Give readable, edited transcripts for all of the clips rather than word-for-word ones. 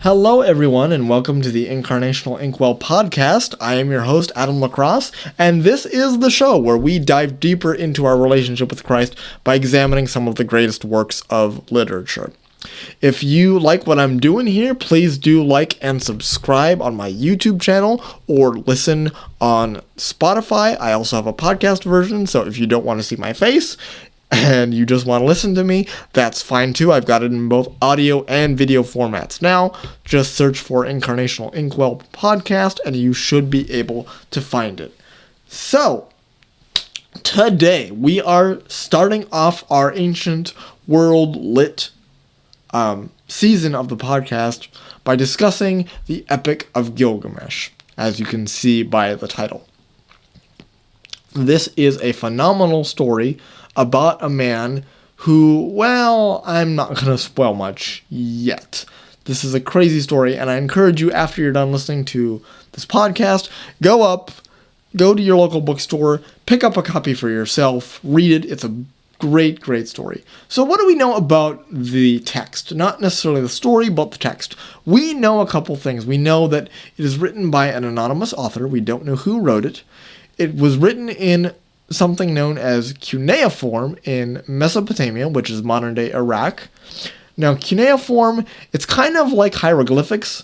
Hello, everyone, and welcome to the Incarnational Inkwell podcast. I am your host, Adam Lacrosse, and this is the show where we dive deeper into our relationship with Christ by examining some of the greatest works of literature. If you like what I'm doing here, please do like and subscribe on my YouTube channel or listen on Spotify. I also have a podcast version, so if you don't want to see my face and you just want to listen to me, that's fine too. I've got it in both audio and video formats now. Just search for Incarnational Inkwell podcast and you should be able to find it. So, today we are starting off our Ancient World Lit season of the podcast by discussing the Epic of Gilgamesh, as you can see by the title. This is a phenomenal story about a man who, well, I'm not going to spoil much yet. This is a crazy story, and I encourage you, after you're done listening to this podcast, go to your local bookstore, pick up a copy for yourself, read it. It's a great, great story. So what do we know about the text? Not necessarily the story, but the text. We know a couple things. We know that it is written by an anonymous author. We don't know who wrote it. It was written in something known as cuneiform in Mesopotamia, which is modern-day Iraq. Now, cuneiform, it's kind of like hieroglyphics,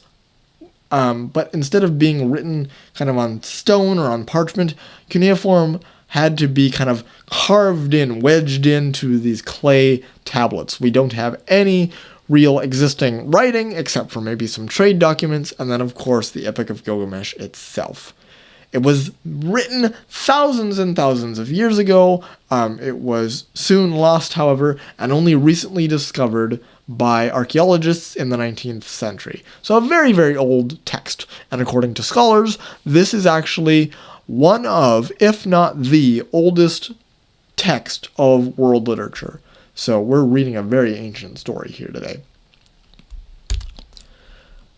but instead of being written kind of on stone or on parchment, cuneiform had to be kind of carved in, wedged into these clay tablets. We don't have any real existing writing, except for maybe some trade documents, and then, of course, the Epic of Gilgamesh itself. It was written thousands and thousands of years ago. It was soon lost, however, and only recently discovered by archaeologists in the 19th century. So a very, very old text. And according to scholars, this is actually one of, if not the oldest text of world literature. So we're reading a very ancient story here today.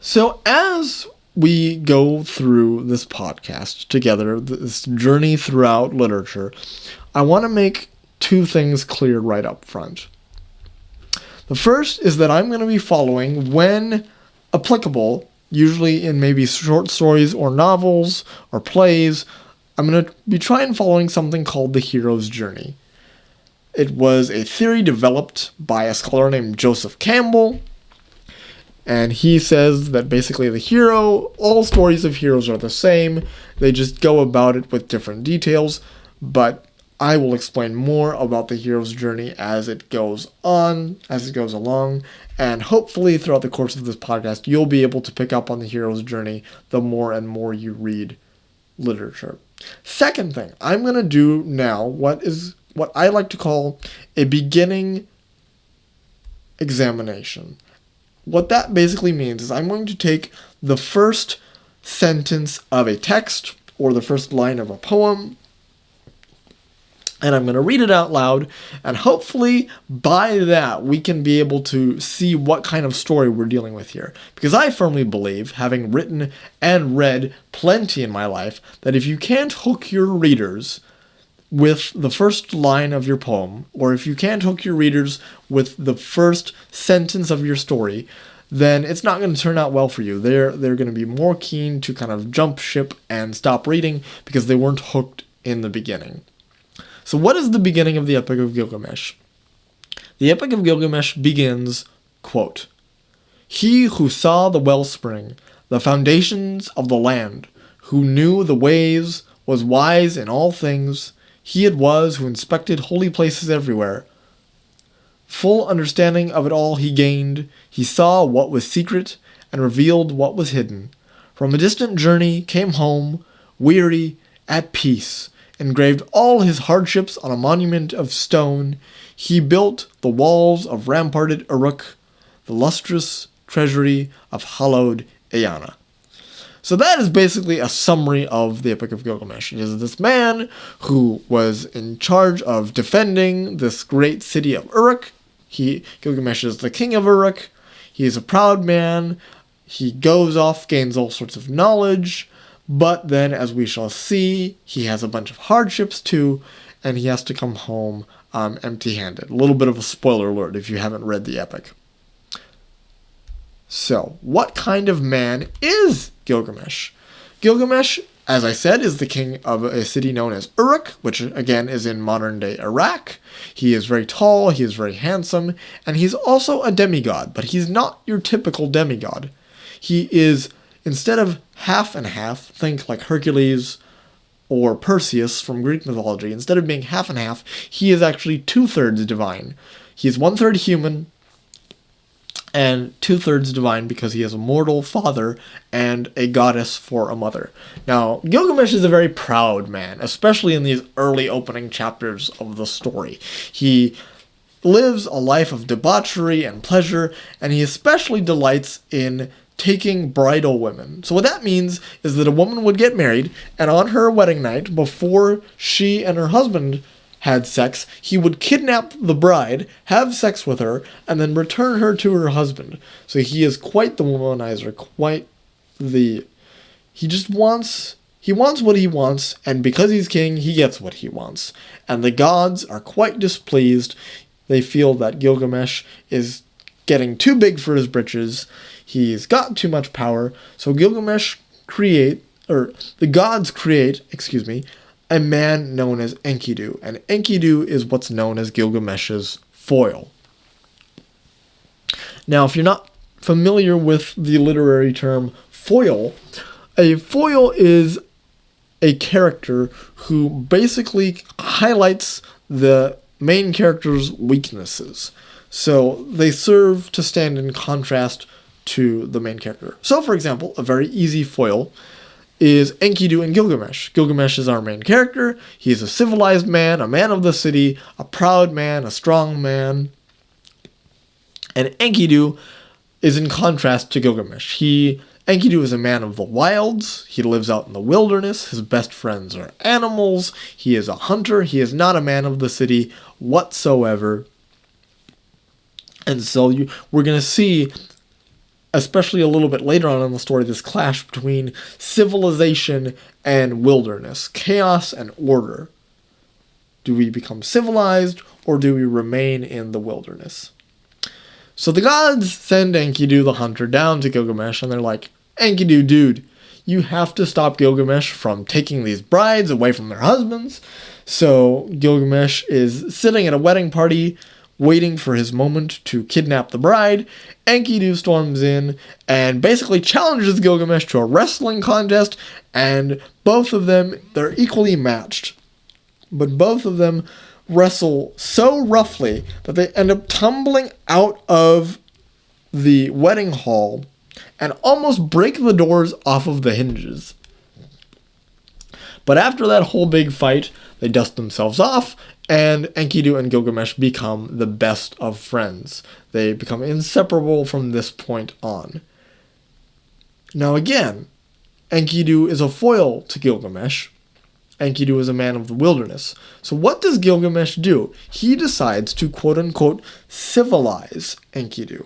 So as we go through this podcast together, this journey throughout literature, I want to make two things clear right up front. The first is that I'm going to be following, when applicable, usually in maybe short stories or novels or plays, I'm going to be trying following something called the hero's journey. It was a theory developed by a scholar named Joseph Campbell, and he says that basically the hero, all stories of heroes are the same, they just go about it with different details, but I will explain more about the hero's journey as it goes along, and hopefully throughout the course of this podcast, you'll be able to pick up on the hero's journey the more and more you read literature. Second thing, I'm going to do now what I like to call a beginning examination. What that basically means is I'm going to take the first sentence of a text or the first line of a poem, and I'm going to read it out loud, and hopefully by that we can be able to see what kind of story we're dealing with here. Because I firmly believe, having written and read plenty in my life, that if you can't hook your readers with the first line of your poem, or if you can't hook your readers with the first sentence of your story, then it's not going to turn out well for you. They're going to be more keen to kind of jump ship and stop reading because they weren't hooked in the beginning. So what is the beginning of the Epic of Gilgamesh? The Epic of Gilgamesh begins, quote, "He who saw the wellspring, the foundations of the land, who knew the ways, was wise in all things. He it was who inspected holy places everywhere. Full understanding of it all he gained. He saw what was secret and revealed what was hidden. From a distant journey came home, weary, at peace, engraved all his hardships on a monument of stone. He built the walls of ramparted Uruk, the lustrous treasury of hallowed Eanna." So that is basically a summary of the Epic of Gilgamesh. It is this man who was in charge of defending this great city of Uruk. Gilgamesh is the king of Uruk. He is a proud man. He goes off, gains all sorts of knowledge, but then, as we shall see, he has a bunch of hardships too, and he has to come home empty-handed. A little bit of a spoiler alert if you haven't read the epic. So, what kind of man is Gilgamesh? Gilgamesh, as I said, is the king of a city known as Uruk, which again is in modern-day Iraq. He is very tall, he is very handsome, and he's also a demigod, but he's not your typical demigod. He is, instead of half and half, think like Hercules or Perseus from Greek mythology, instead of being half and half, he is actually 2/3 divine. He's 1/3 human, and 2/3 divine because he has a mortal father and a goddess for a mother. Now, Gilgamesh is a very proud man, especially in these early opening chapters of the story. He lives a life of debauchery and pleasure, and he especially delights in taking bridal women. So what that means is that a woman would get married, and on her wedding night, before she and her husband had sex, he would kidnap the bride, have sex with her, and then return her to her husband. So he is quite the womanizer, he just wants what he wants, and because he's king, he gets what he wants. And the gods are quite displeased. They feel that Gilgamesh is getting too big for his britches. He's got too much power. So the gods create, a man known as Enkidu, and Enkidu is what's known as Gilgamesh's foil. Now, if you're not familiar with the literary term foil, a foil is a character who basically highlights the main character's weaknesses. So they serve to stand in contrast to the main character. So, for example, a very easy foil is Enkidu and Gilgamesh. Gilgamesh is our main character. He is a civilized man, a man of the city, a proud man, a strong man. And Enkidu is in contrast to Gilgamesh. Enkidu is a man of the wilds. He lives out in the wilderness. His best friends are animals. He is a hunter. He is not a man of the city whatsoever. And so we're going to see, especially a little bit later on in the story, this clash between civilization and wilderness, chaos and order. Do we become civilized, or do we remain in the wilderness? So the gods send Enkidu the hunter down to Gilgamesh, and they're like, Enkidu, dude, you have to stop Gilgamesh from taking these brides away from their husbands. So Gilgamesh is sitting at a wedding party, waiting for his moment to kidnap the bride. Enkidu storms in and basically challenges Gilgamesh to a wrestling contest, and both of them, they're equally matched. But both of them wrestle so roughly that they end up tumbling out of the wedding hall and almost break the doors off of the hinges. But after that whole big fight, they dust themselves off, and Enkidu and Gilgamesh become the best of friends. They become inseparable from this point on. Now again, Enkidu is a foil to Gilgamesh. Enkidu is a man of the wilderness. So what does Gilgamesh do? He decides to quote-unquote civilize Enkidu.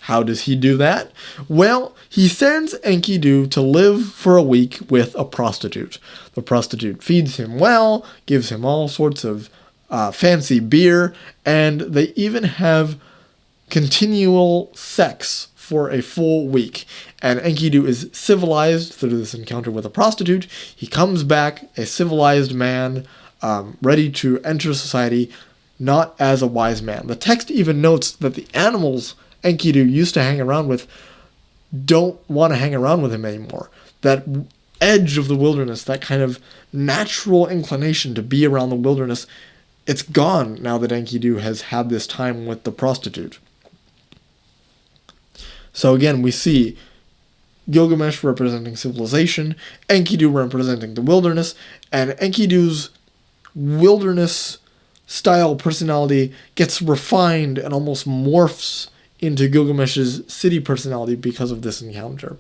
How does he do that? Well, he sends Enkidu to live for a week with a prostitute. The prostitute feeds him well, gives him all sorts of fancy beer, and they even have continual sex for a full week. And Enkidu is civilized through this encounter with a prostitute. He comes back a civilized man, ready to enter society, not as a wise man. The text even notes that the animals Enkidu used to hang around with don't want to hang around with him anymore. That edge of the wilderness, that kind of natural inclination to be around the wilderness, it's gone now that Enkidu has had this time with the prostitute. So again, we see Gilgamesh representing civilization, Enkidu representing the wilderness, and Enkidu's wilderness-style personality gets refined and almost morphs into Gilgamesh's city personality because of this encounter.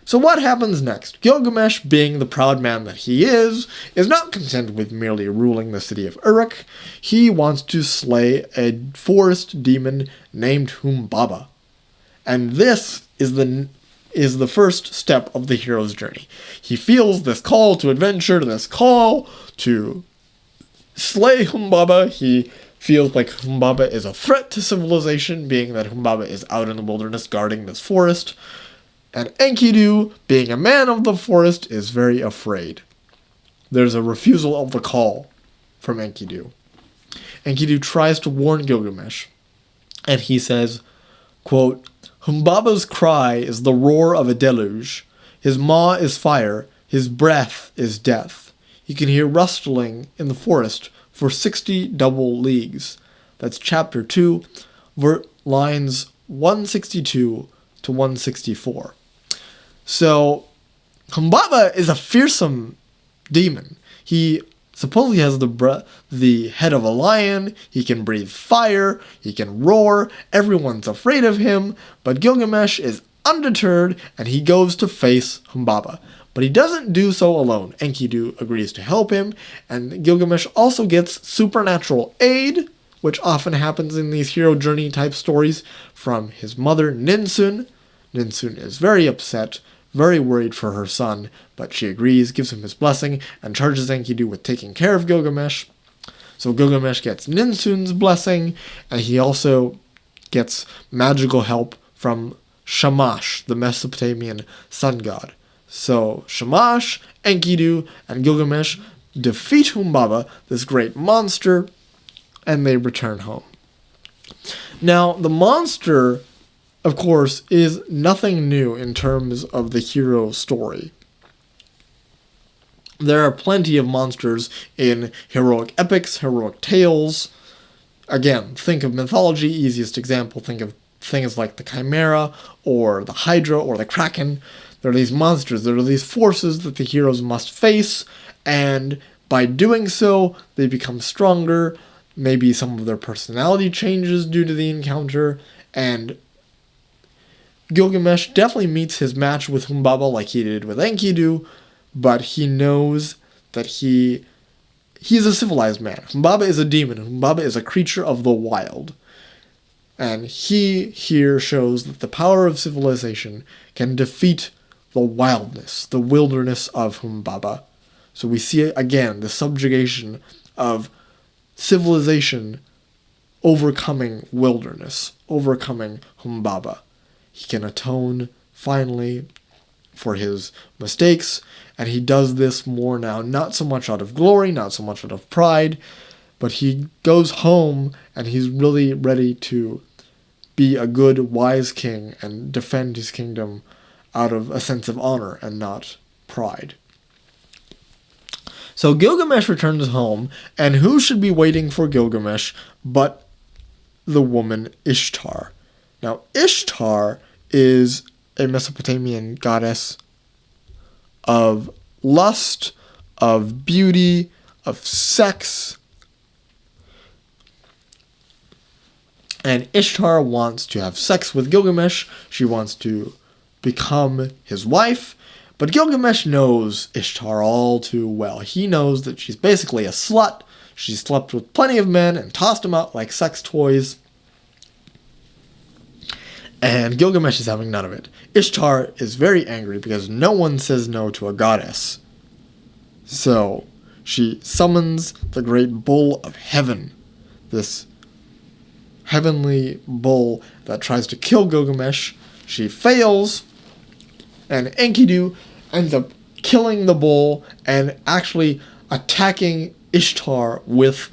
So what happens next? Gilgamesh, being the proud man that he is not content with merely ruling the city of Uruk. He wants to slay a forest demon named Humbaba. And this is the first step of the hero's journey. He feels this call to adventure, this call to slay Humbaba. He feels like Humbaba is a threat to civilization, being that Humbaba is out in the wilderness guarding this forest, and Enkidu, being a man of the forest, is very afraid. There's a refusal of the call from Enkidu. Enkidu tries to warn Gilgamesh, and he says, quote, Humbaba's cry is the roar of a deluge. His maw is fire, his breath is death. You can hear rustling in the forest for 60 double leagues. That's chapter 2, lines 162 to 164. So, Humbaba is a fearsome demon. He supposedly has the head of a lion, he can breathe fire, he can roar, everyone's afraid of him, but Gilgamesh is undeterred and he goes to face Humbaba. But he doesn't do so alone. Enkidu agrees to help him, and Gilgamesh also gets supernatural aid, which often happens in these hero journey type stories, from his mother Ninsun. Ninsun is very upset, very worried for her son, but she agrees, gives him his blessing, and charges Enkidu with taking care of Gilgamesh. So Gilgamesh gets Ninsun's blessing, and he also gets magical help from Shamash, the Mesopotamian sun god. So Shamash, Enkidu, and Gilgamesh defeat Humbaba, this great monster, and they return home. Now, the monster, of course, is nothing new in terms of the hero story. There are plenty of monsters in heroic epics, heroic tales. Again, think of mythology, easiest example, think of things like the Chimera, or the Hydra, or the Kraken. There are these monsters, there are these forces that the heroes must face, and by doing so, they become stronger. Maybe some of their personality changes due to the encounter, and Gilgamesh definitely meets his match with Humbaba like he did with Enkidu, but he knows that he's a civilized man. Humbaba is a demon. Humbaba is a creature of the wild. And he here shows that the power of civilization can defeat the wildness, the wilderness of Humbaba. So we see, again, the subjugation of civilization overcoming wilderness, overcoming Humbaba. He can atone, finally, for his mistakes, and he does this more now, not so much out of glory, not so much out of pride, but he goes home, and he's really ready to be a good, wise king and defend his kingdom out of a sense of honor and not pride. So Gilgamesh returns home, and who should be waiting for Gilgamesh but the woman Ishtar? Now, Ishtar is a Mesopotamian goddess of lust, of beauty, of sex. And Ishtar wants to have sex with Gilgamesh. She wants to become his wife. But Gilgamesh knows Ishtar all too well. He knows that she's basically a slut. She's slept with plenty of men and tossed them out like sex toys. And Gilgamesh is having none of it. Ishtar is very angry because no one says no to a goddess. So she summons the great bull of heaven, this heavenly bull that tries to kill Gilgamesh. She fails, and Enkidu ends up killing the bull and actually attacking Ishtar with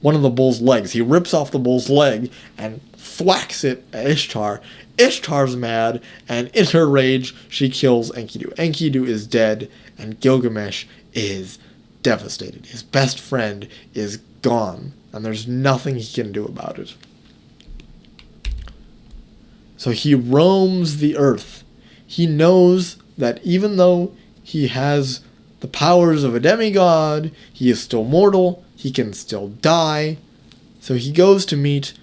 one of the bull's legs. He rips off the bull's leg and thwacks it at Ishtar. Ishtar's mad, and in her rage, she kills Enkidu. Enkidu is dead, and Gilgamesh is devastated. His best friend is gone, and there's nothing he can do about it. So he roams the earth. He knows that even though he has the powers of a demigod, he is still mortal, he can still die. So he goes to meet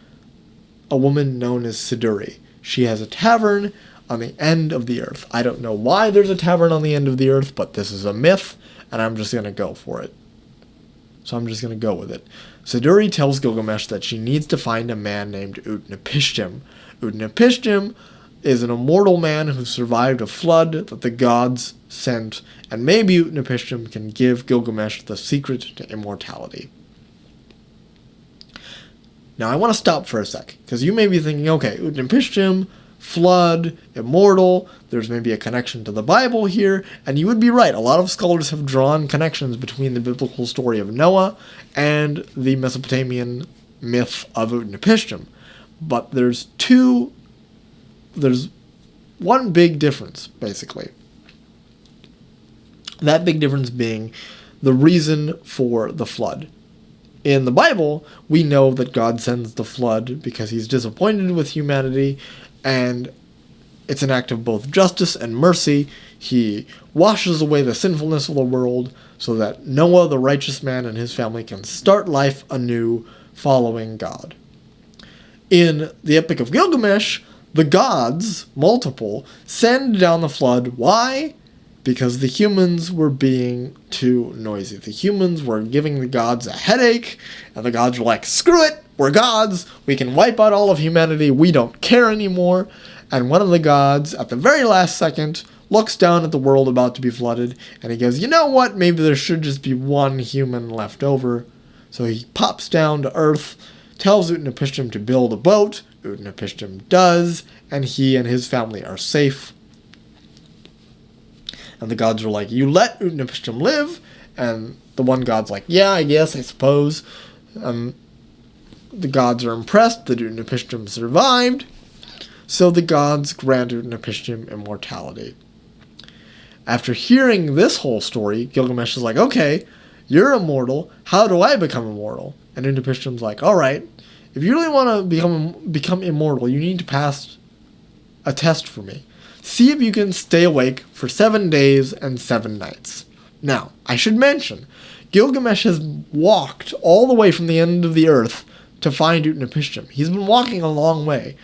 a woman known as Siduri. She has a tavern on the end of the earth. I don't know why there's a tavern on the end of the earth, but this is a myth, and I'm just going to go for it. So I'm just going to go with it. Siduri tells Gilgamesh that she needs to find a man named Utnapishtim. Utnapishtim is an immortal man who survived a flood that the gods sent, and maybe Utnapishtim can give Gilgamesh the secret to immortality. Now I want to stop for a sec, because you may be thinking, okay, Utnapishtim, flood, immortal, there's maybe a connection to the Bible here, and you would be right. A lot of scholars have drawn connections between the biblical story of Noah and the Mesopotamian myth of Utnapishtim. But there's one big difference, basically. That big difference being the reason for the flood. In the Bible, we know that God sends the flood because he's disappointed with humanity, and it's an act of both justice and mercy. He washes away the sinfulness of the world so that Noah, the righteous man, and his family can start life anew following God. In the Epic of Gilgamesh, the gods, multiple, send down the flood. Why? Because the humans were being too noisy. The humans were giving the gods a headache, and the gods were like, screw it, we're gods, we can wipe out all of humanity, we don't care anymore. And one of the gods, at the very last second, looks down at the world about to be flooded, and he goes, you know what, maybe there should just be one human left over. So he pops down to Earth, tells Utnapishtim to build a boat. Utnapishtim does, and he and his family are safe. And the gods are like, you let Utnapishtim live? And the one god's like, yeah, I guess, I suppose. The gods are impressed that Utnapishtim survived, so the gods grant Utnapishtim immortality. After hearing this whole story, Gilgamesh is like, okay, you're immortal, how do I become immortal? And Utnapishtim's like, alright, if you really want to become immortal, you need to pass a test for me. See if you can stay awake for 7 days and 7 nights. Now, I should mention, Gilgamesh has walked all the way from the end of the earth to find Utnapishtim. He's been walking a long way.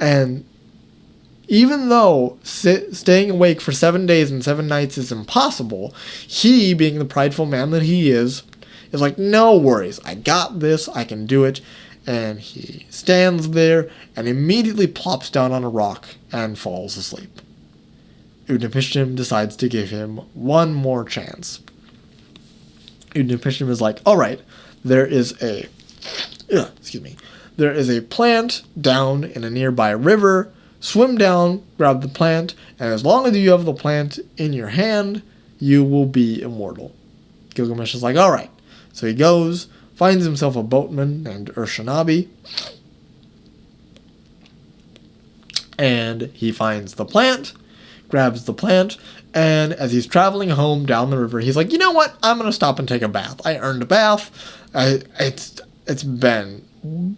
And even though staying awake for 7 days and 7 nights is impossible, he, being the prideful man that he is like, no worries, I got this, I can do it. And he stands there and immediately plops down on a rock and falls asleep. Utnapishtim decides to give him one more chance. Utnapishtim is like, alright, there is a plant down in a nearby river. Swim down, grab the plant, and as long as you have the plant in your hand, you will be immortal. Gilgamesh is like, alright. So he goes, finds himself a boatman named Urshanabi, and he finds the plant, grabs the plant, and as he's traveling home down the river, he's like, you know what, I'm going to stop and take a bath. I earned a bath. It's been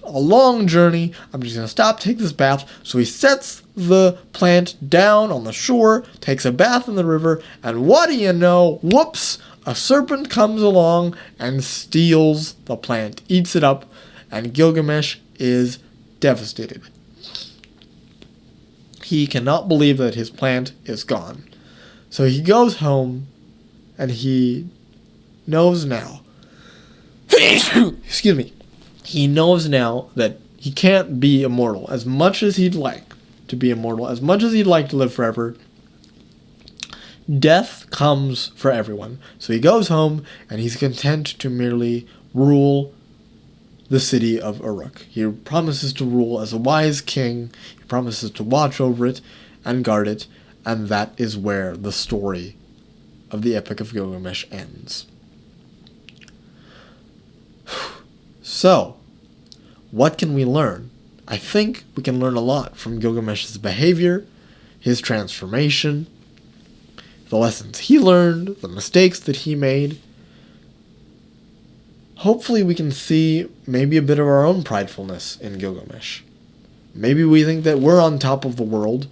a long journey. I'm just going to stop, take this bath. So he sets the plant down on the shore, takes a bath in the river, and what do you know, whoops, a serpent comes along and steals the plant, eats it up, and Gilgamesh is devastated. He cannot believe that his plant is gone. So he goes home, and he knows now, he knows now that he can't be immortal. As much as he'd like to be immortal, as much as he'd like to live forever, death comes for everyone. So he goes home, and he's content to merely rule the city of Uruk. He promises to rule as a wise king. He promises to watch over it and guard it, and that is where the story of the Epic of Gilgamesh ends. So, what can we learn? I think we can learn a lot from Gilgamesh's behavior, his transformation, the lessons he learned, the mistakes that he made. Hopefully we can see maybe a bit of our own pridefulness in Gilgamesh. Maybe we think that we're on top of the world,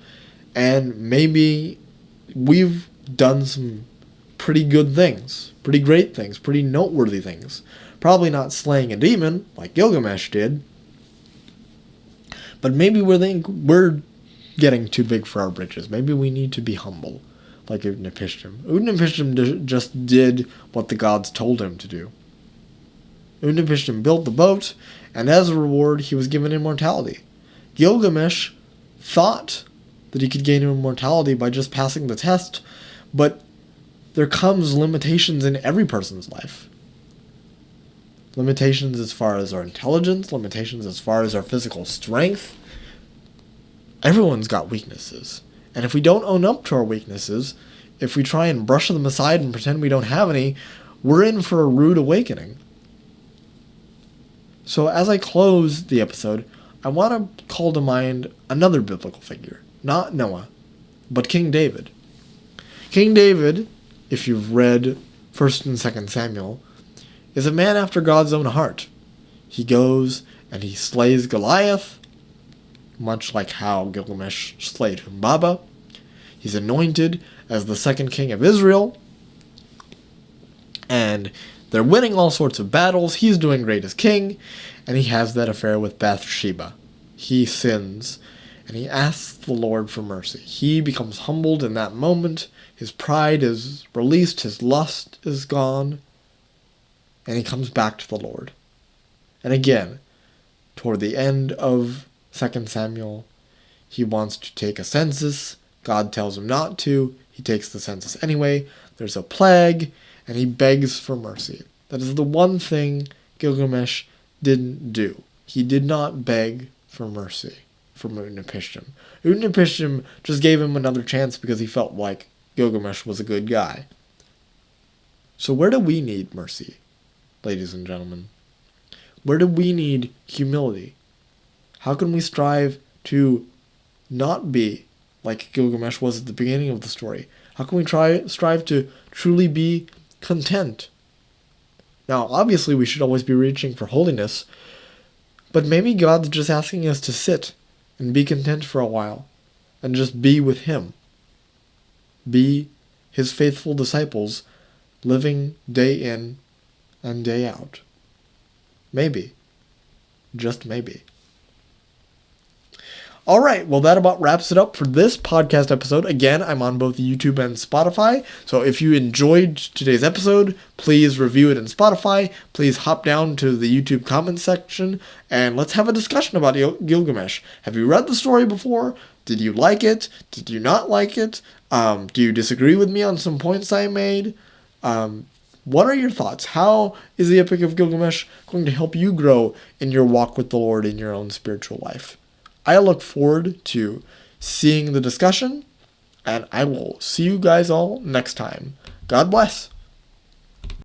and maybe we've done some pretty good things, pretty great things, pretty noteworthy things. Probably not slaying a demon like Gilgamesh did, but maybe we're getting too big for our britches. Maybe we need to be humble, like Utnapishtim. Utnapishtim just did what the gods told him to do. Utnapishtim built the boat, and as a reward, he was given immortality. Gilgamesh thought that he could gain immortality by just passing the test, but there comes limitations in every person's life. limitations as far as our intelligence, limitations as far as our physical strength. Everyone's got weaknesses. And if we don't own up to our weaknesses, if we try and brush them aside and pretend we don't have any, we're in for a rude awakening. So as I close the episode, I want to call to mind another biblical figure. Not Noah, but King David. King David, if you've read 1st and 2nd Samuel, is a man after God's own heart. He goes and he slays Goliath, much like how Gilgamesh slayed Humbaba. He's anointed as the second king of Israel, and they're winning all sorts of battles. He's doing great as king, and he has that affair with Bathsheba. He sins, and he asks the Lord for mercy. He becomes humbled in that moment. His pride is released, his lust is gone, and he comes back to the Lord. And again, toward the end of 2 Samuel, he wants to take a census. God tells him not to. He takes the census anyway. There's a plague, and he begs for mercy. That is the one thing Gilgamesh didn't do. He did not beg for mercy from Utnapishtim. Utnapishtim just gave him another chance because he felt like Gilgamesh was a good guy. So where do we need mercy, ladies and gentlemen? Where do we need humility? How can we strive to not be like Gilgamesh was at the beginning of the story? How can we strive to truly be content? Now, obviously, we should always be reaching for holiness, but maybe God's just asking us to sit and be content for a while and just be with Him. Be His faithful disciples, living day in and day out. Maybe. Just maybe. Alright, well that about wraps it up for this podcast episode. Again, I'm on both YouTube and Spotify, so if you enjoyed today's episode, please review it in Spotify. Please hop down to the YouTube comments section, and let's have a discussion about Gilgamesh. Have you read the story before? Did you like it? Did you not like it? Do you disagree with me on some points I made? What are your thoughts? How is the Epic of Gilgamesh going to help you grow in your walk with the Lord in your own spiritual life? I look forward to seeing the discussion, and I will see you guys all next time. God bless.